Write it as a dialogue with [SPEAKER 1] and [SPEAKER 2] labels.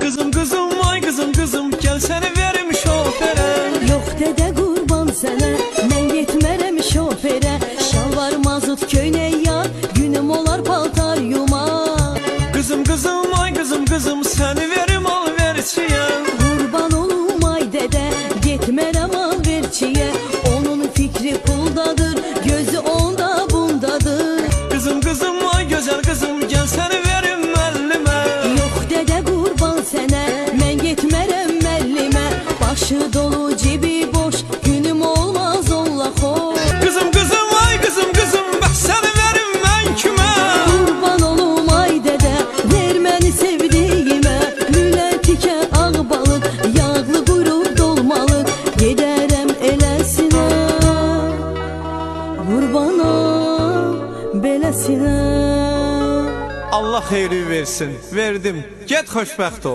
[SPEAKER 1] Kızım kızım vay kızım kızım, gel seni verim şoföre.
[SPEAKER 2] Yox dədə qurban sənə, mən getmərəm şoferə. Şalvar mazut köynək yar, günüm olar paltar yumaq.
[SPEAKER 1] Kızım kızım vay kızım kızım, seni verim alverçiye.
[SPEAKER 2] Qurban olum ay dədə, getmərəm alverçiyə. Onun fikri puldadır, gözü onda bundadır.
[SPEAKER 1] Kızım kızım vay güzel kızım, gel seni verim müəllimə.
[SPEAKER 2] Yox dədə qurban sənə, mən getmərəm müəllimə. Başı dolu, cebi boş, günüm olmaz onunla xoş.
[SPEAKER 1] Kızım kızım vay kızım kızım, bak seni verim ben kime.
[SPEAKER 2] Qurban olum ay dədə, ver məni sevdiyimə. Lülə tikə ağ balıq, yağlı quyruq dolmalıq. Gedərəm eləsinə, qurbana beləsinə.
[SPEAKER 1] Allah xeyri versin, verdim, get xoşbəxt ol.